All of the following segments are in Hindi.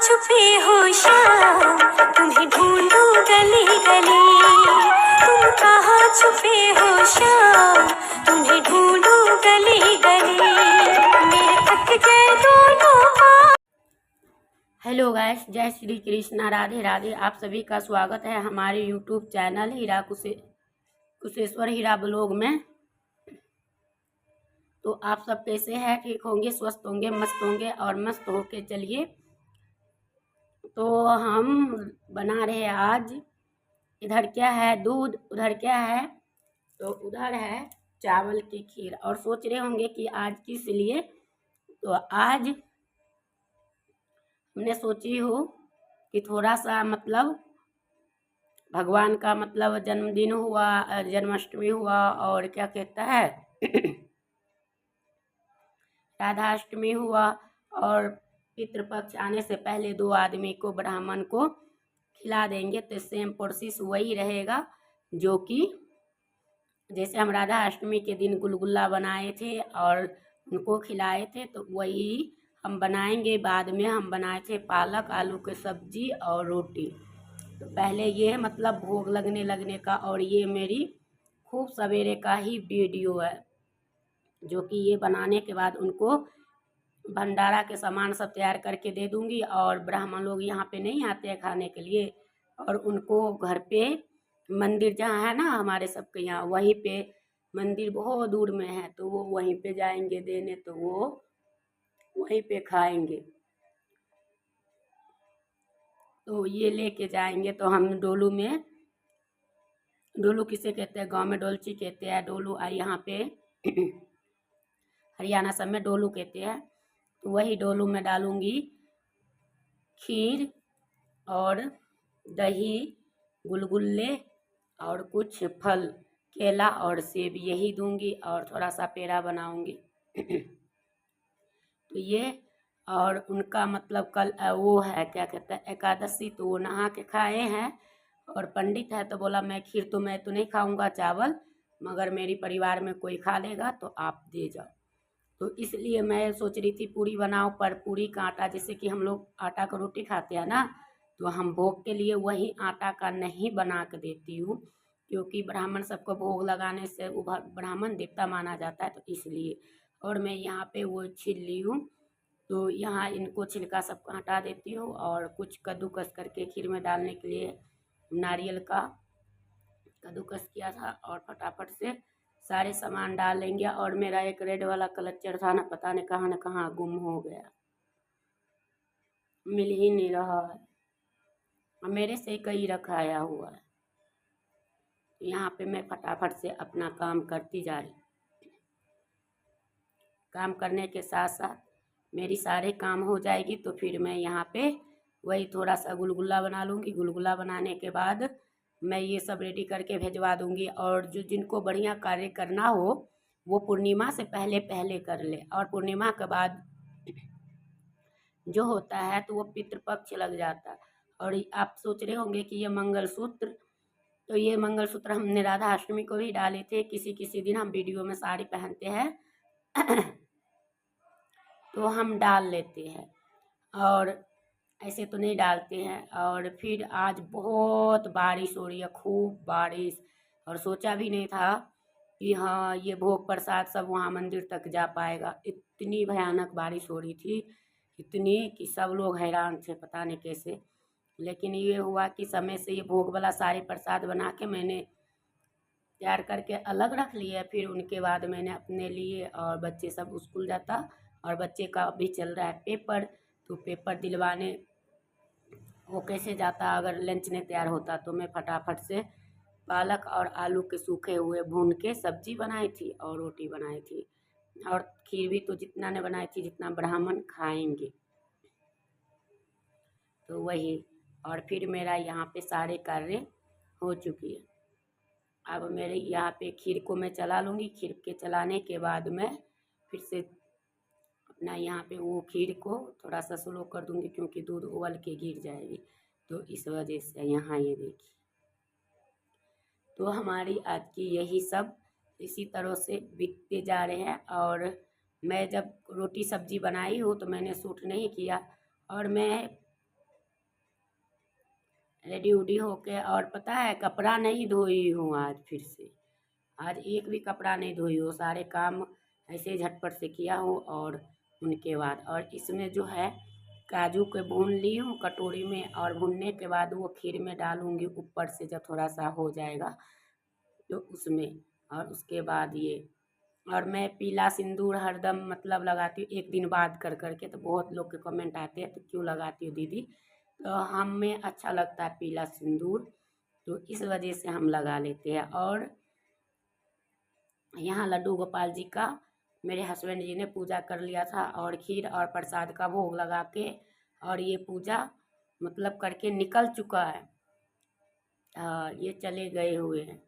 छुपे हो श्याम, तुम्हें ढूंढूं गली गली। तुम कहाँ छुपे हो श्याम, तुम्हें ढूंढूं गली गली। मेरे थक गए दोनों पाँव। हेलो गाइस, जय श्री कृष्णा, राधे राधे। आप सभी का स्वागत है हमारे यूट्यूब चैनल हीरा कुशेश्वर हीरा ब्लॉग में। तो आप सब कैसे हैं? ठीक होंगे, स्वस्थ होंगे, मस्त होंगे और मस्त होके चलिए। तो हम बना रहे हैं आज, इधर क्या है दूध, उधर क्या है, तो उधर है चावल की खीर। और सोच रहे होंगे कि आज किस लिए। तो आज हमने सोची हो कि थोड़ा सा भगवान का जन्मदिन हुआ, जन्माष्टमी हुआ और क्या कहता है राधाष्टमी हुआ, और पितृपक्ष आने से पहले 2 आदमी को, ब्राह्मण को खिला देंगे। तो सेम प्रोसेस वही रहेगा जो कि जैसे हम राधा अष्टमी के दिन गुलगुल्ला बनाए थे और उनको खिलाए थे, तो वही हम बनाएंगे। बाद में हम बनाए थे पालक आलू की सब्जी और रोटी। तो पहले ये भोग लगने का, और ये मेरी खूब सवेरे का ही वीडियो है, जो कि ये बनाने के बाद उनको भंडारा के सामान सब तैयार करके दे दूंगी। और ब्राह्मण लोग यहाँ पे नहीं आते हैं खाने के लिए, और उनको घर पे मंदिर जहाँ है ना हमारे सबके यहाँ, वहीं पे मंदिर बहुत दूर में है, तो वो वहीं पे जाएंगे देने, तो वो वहीं पे खाएंगे। तो ये लेके जाएंगे। तो हम डोलू किसे कहते हैं, गांव में डोलची कहते हैं, डोलू यहाँ पे हरियाणा सब में डोलू कहते हैं। तो वही डोलू में डालूंगी खीर और दही, गुलगुल्ले और कुछ फल, केला और सेब, यही दूंगी। और थोड़ा सा पेड़ा बनाऊंगी तो ये, और उनका कल वो है क्या कहते हैं एकादशी, तो वो नहा के खाए हैं। और पंडित है तो बोला मैं तो नहीं खाऊंगा चावल, मगर मेरी परिवार में कोई खा लेगा तो आप दे जाओ। तो इसलिए मैं सोच रही थी पूरी बनाओ, पर पूरी का आटा, जैसे कि हम लोग आटा का रोटी खाते हैं ना, तो हम भोग के लिए वही आटा का नहीं बना के देती हूँ, क्योंकि ब्राह्मण सबको भोग लगाने से वो ब्राह्मण देवता माना जाता है, तो इसलिए। और मैं यहाँ पे वो छील ली हूँ, तो यहाँ इनको छिलका सबको हटा देती हूँ। और कुछ कद्दूकस करके खीर में डालने के लिए नारियल का कद्दूकस किया था, और फटाफट से सारे सामान डाल लेंगे। और मेरा एक रेड वाला क्लचर था ना, पता नहीं कहाँ न कहाँ गुम हो गया, मिल ही नहीं रहा है, मेरे से कहीं रखाया हुआ है। यहाँ पे मैं फटाफट से अपना काम करती जा रही। काम करने के साथ साथ मेरी सारे काम हो जाएगी, तो फिर मैं यहाँ पे वही थोड़ा सा गुलगुल्ला बना लूँगी। गुलगुल्ला बनाने के बाद मैं ये सब रेडी करके भिजवा दूँगी। और जो जिनको बढ़िया कार्य करना हो वो पूर्णिमा से पहले पहले कर ले, और पूर्णिमा के बाद जो होता है तो वो पितृपक्ष लग जाता है। और आप सोच रहे होंगे कि ये मंगलसूत्र, तो ये मंगलसूत्र हमने राधा अष्टमी को भी डाले थे। किसी किसी दिन हम वीडियो में साड़ी पहनते हैं तो हम डाल लेते हैं, और ऐसे तो नहीं डालते हैं। और फिर आज बहुत बारिश हो रही है, खूब बारिश, और सोचा भी नहीं था कि हाँ ये भोग प्रसाद सब वहाँ मंदिर तक जा पाएगा। इतनी भयानक बारिश हो रही थी, इतनी कि सब लोग हैरान थे, पता नहीं कैसे। लेकिन ये हुआ कि समय से ये भोग वाला सारे प्रसाद बना के मैंने तैयार करके अलग रख लिए। फिर उनके बाद मैंने अपने लिए, और बच्चे सब स्कूल जाता, और बच्चे का अभी चल रहा है पेपर, तो पेपर दिलवाने वो कैसे जाता अगर लंच नहीं तैयार होता। तो मैं फटाफट से पालक और आलू के सूखे हुए भून के सब्जी बनाई थी और रोटी बनाई थी, और खीर भी तो जितना ने बनाई थी जितना ब्राह्मण खाएंगे, तो वही। और फिर मेरा यहाँ पे सारे कार्य हो चुकी है। अब मेरे यहाँ पे खीर को मैं चला लूँगी। खीर के चलाने के बाद मैं फिर से अपना यहाँ पे वो खीर को थोड़ा सा स्लो कर दूँगी, क्योंकि दूध उबल के गिर जाएगी, तो इस वजह से यहाँ ये देखिए। तो हमारी आज की यही सब इसी तरह से बीतते जा रहे हैं। और मैं जब रोटी सब्जी बनाई हूँ तो मैंने शूट नहीं किया, और मैं रेडी उडी होके, और पता है कपड़ा नहीं धोई हूँ आज फिर से, आज एक भी कपड़ा नहीं धोई हूँ, सारे काम ऐसे ही झटपट से किया हूँ। और उनके बाद और इसमें जो है काजू के भून ली हूँ कटोरी में, और भूनने के बाद वो खीर में डालूँगी ऊपर से जब थोड़ा सा हो जाएगा तो उसमें। और उसके बाद ये, और मैं पीला सिंदूर हरदम मतलब लगाती हूँ एक दिन बाद कर करके, तो बहुत लोग के कमेंट आते हैं तो क्यों लगाती हो दीदी, तो हमें अच्छा लगता है पीला सिंदूर, तो इस वजह से हम लगा लेते हैं। और यहाँ लड्डू गोपाल जी का मेरे हस्बैंड जी ने पूजा कर लिया था, और खीर और प्रसाद का भोग लगा के, और ये पूजा मतलब करके निकल चुका है। ये चले गए हुए हैं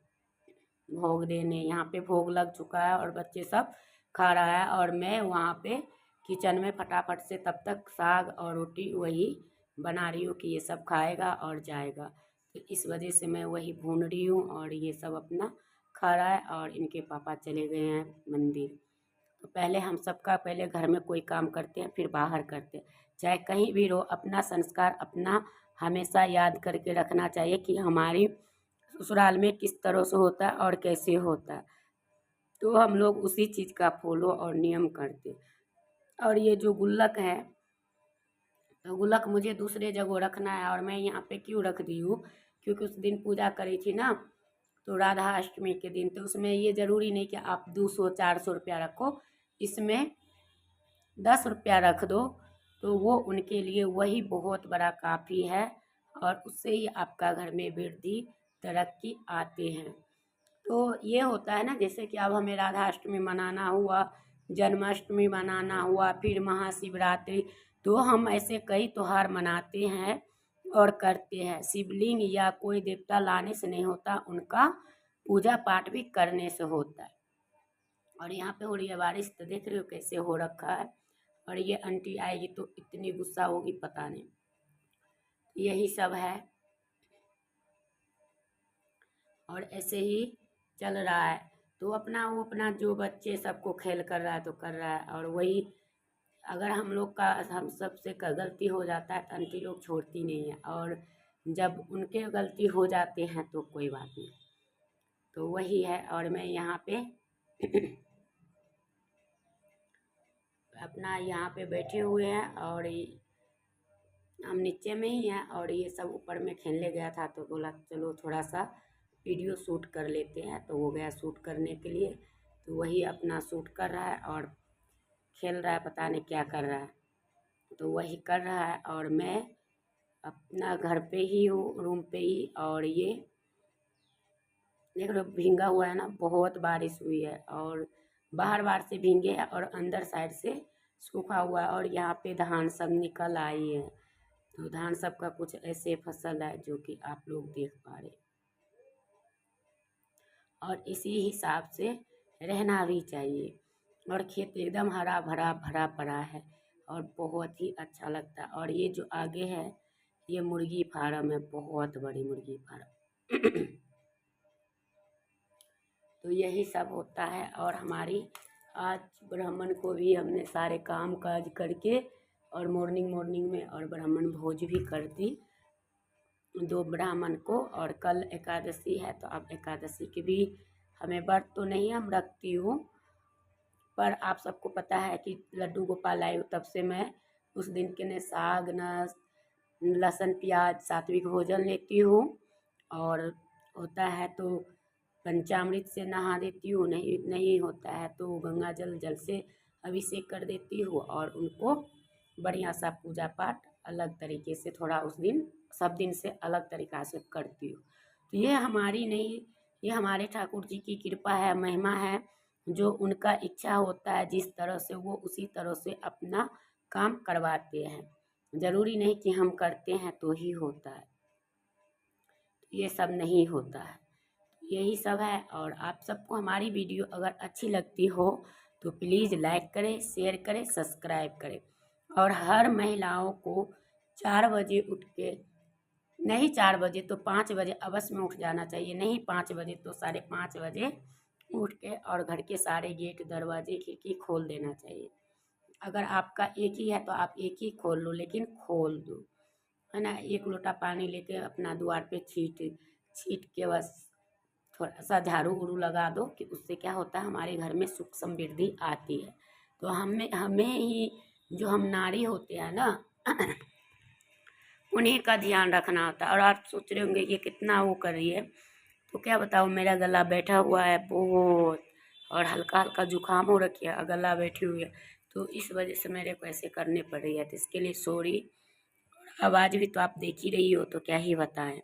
भोग देने, यहाँ पे भोग लग चुका है और बच्चे सब खा रहा है, और मैं वहाँ पे किचन में फटाफट से तब तक साग और रोटी वही बना रही हूँ कि ये सब खाएगा और जाएगा, तो इस वजह से मैं वही भून रही हूँ। और ये सब अपना खा रहा है, और इनके पापा चले गए हैं मंदिर। तो पहले हम सबका पहले घर में कोई काम करते हैं फिर बाहर करते हैं, चाहे कहीं भी रहो, अपना संस्कार अपना हमेशा याद करके रखना चाहिए कि हमारी ससुराल में किस तरह से होता है और कैसे होता है, तो हम लोग उसी चीज़ का फॉलो और नियम करते। और ये जो गुल्लक है, तो गुल्लक मुझे दूसरे जगह रखना है, और मैं यहाँ पे क्यों रख दी हूँ, क्योंकि उस दिन पूजा करी थी ना, तो राधा अष्टमी के दिन, तो उसमें ये ज़रूरी नहीं कि आप 200-400 रुपया रखो, इसमें 10 रुपया रख दो, तो वो उनके लिए वही बहुत बड़ा काफ़ी है, और उससे ही आपका घर में वृद्धि तरक्की आते हैं। तो ये होता है ना, जैसे कि अब हमें राधा अष्टमी मनाना हुआ, जन्माष्टमी मनाना हुआ, फिर महाशिवरात्रि, तो हम ऐसे कई त्योहार मनाते हैं और करते हैं। शिवलिंग या कोई देवता लाने से नहीं होता, उनका पूजा पाठ भी करने से होता है। और यहाँ पे हो रही है बारिश, तो देख रहे हो कैसे हो रखा है, और ये आंटी आएगी तो इतनी गुस्सा होगी पता नहीं। यही सब है, और ऐसे ही चल रहा है। तो अपना वो अपना जो बच्चे सबको खेल कर रहा है तो कर रहा है, और वही अगर हम लोग का हम सबसे का गलती हो जाता है तो आंटी लोग छोड़ती नहीं है, और जब उनके गलती हो जाते हैं तो कोई बात नहीं। तो वही है, और मैं यहाँ पे अपना यहाँ पे बैठे हुए हैं, और हम नीचे में ही हैं, और ये सब ऊपर में खेलने गया था, तो बोला चलो थोड़ा सा वीडियो शूट कर लेते हैं, तो वो गया शूट करने के लिए, तो वही अपना शूट कर रहा है और खेल रहा है, पता नहीं क्या कर रहा है, तो वही कर रहा है। और मैं अपना घर पे ही हूँ, रूम पे ही, और ये देख लो भींगा हुआ है ना, बहुत बारिश हुई है, और बाहर बाहर से भींगे है और अंदर साइड से सूखा हुआ है, और यहाँ पे धान सब निकल आई है, तो धान सब का कुछ ऐसे फसल है जो कि आप लोग देख पा रहे, और इसी हिसाब से रहना भी चाहिए। और खेत एकदम हरा भरा भरा पड़ा है, और बहुत ही अच्छा लगता है। और ये जो आगे है ये मुर्गी फार्म है, बहुत बड़ी मुर्गी फार्म तो यही सब होता है। और हमारी आज ब्राह्मण को भी हमने सारे काम काज करके, और मॉर्निंग में और ब्राह्मण भोज भी कर दी 2 ब्राह्मण को। और कल एकादशी है, तो अब एकादशी की भी हमें व्रत तो नहीं हम रखती हूँ, पर आप सबको पता है कि लड्डू गोपाल आए तब से मैं उस दिन के न साग न लहसुन प्याज सात्विक भोजन लेती हूँ, और होता है तो पंचामृत से नहा देती हूँ, नहीं होता है तो गंगा जल से अभिषेक कर देती हूँ, और उनको बढ़िया सा पूजा पाठ अलग तरीके से थोड़ा उस दिन सब दिन से अलग तरीक़ा से करती हूँ। तो ये हमारी नहीं, ये हमारे ठाकुर जी की कृपा है, महिमा है, जो उनका इच्छा होता है जिस तरह से वो उसी तरह से अपना काम करवाते हैं, ज़रूरी नहीं कि हम करते हैं तो ही होता है, ये सब नहीं होता है। यही सब है। और आप सबको हमारी वीडियो अगर अच्छी लगती हो तो प्लीज़ लाइक करें, शेयर करें, सब्सक्राइब करें। और हर महिलाओं को 4 बजे उठ के, नहीं 4 बजे तो 5 बजे अवश्य में उठ जाना चाहिए, नहीं 5 बजे तो 5:30 बजे उठ के और घर के सारे गेट दरवाजे खिड़की खोल देना चाहिए। अगर आपका एक ही है तो आप एक ही खोल लो, लेकिन खोल दो, है ना, 1 लोटा पानी लेके अपना द्वार पे छीट के बस थोड़ा सा झाड़ू उड़ू लगा दो कि उससे क्या होता है, हमारे घर में सुख समृद्धि आती है। तो हमें हमें ही जो हम नारी होते हैं ना उन्हीं का ध्यान रखना होता है। और आप सोच रहे होंगे ये कितना वो कर रही है, तो क्या बताऊँ, मेरा गला बैठा हुआ है बहुत, और हल्का हल्का जुकाम हो रखी है, गला बैठी हुई है, तो इस वजह से मेरे को ऐसे करने पड़ रही है। तो इसके लिए सॉरी। आवाज़ भी तो आप देख ही रही हो, तो क्या ही बताएं।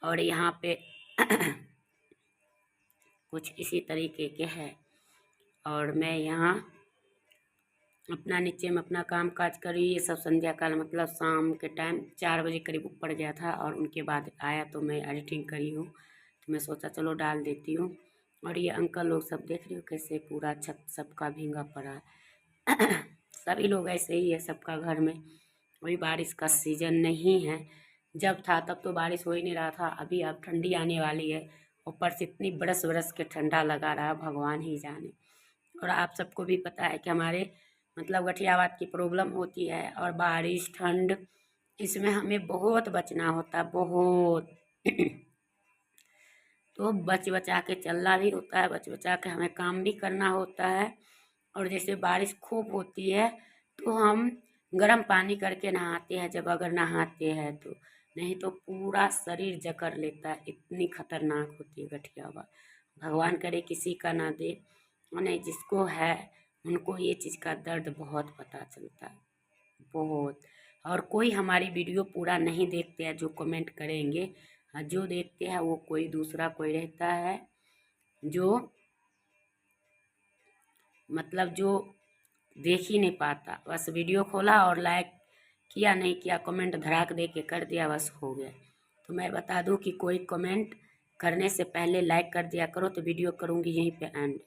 और यहाँ पे कुछ इसी तरीके के है। और मैं यहाँ अपना नीचे में अपना काम काज करी। ये सब संध्या काल मतलब शाम के टाइम 4 बजे करीब ऊपर गया था, और उनके बाद आया तो मैं एडिटिंग करी हूँ, तो मैं सोचा चलो डाल देती हूँ। और ये अंकल लोग सब देख रही हो कैसे पूरा छत सबका भींगा पड़ा है। सभी लोग ऐसे ही है सबका घर में। अभी बारिश का सीजन नहीं है, जब था तब तो बारिश हो ही नहीं रहा था। अभी अब ठंडी आने वाली है, ऊपर से इतनी बरस बरस के ठंडा लगा रहा, भगवान ही जाने। और आप सबको भी पता है कि हमारे मतलब गठियावात की प्रॉब्लम होती है, और बारिश ठंड इसमें हमें बहुत बचना होता है, बहुत। तो बच बचा के चलना भी होता है, बच बचा के हमें काम भी करना होता है। और जैसे बारिश खूब होती है तो हम गर्म पानी करके नहाते हैं, जब अगर नहाते हैं तो, नहीं तो पूरा शरीर जकड़ लेता है, इतनी खतरनाक होती है गठियावात। भगवान करे किसी का ना दे, नहीं जिसको है उनको ये चीज़ का दर्द बहुत पता चलता है, बहुत। और कोई हमारी वीडियो पूरा नहीं देखते हैं, जो कमेंट करेंगे, जो देखते हैं वो कोई दूसरा कोई रहता है, जो मतलब जो देख ही नहीं पाता, बस वीडियो खोला और लाइक किया, नहीं किया, कमेंट धड़ाक दे के कर दिया, बस हो गया। तो मैं बता दूं कि कोई कमेंट करने से पहले लाइक कर दिया करो, तो वीडियो करूँगी यहीं पे एंड।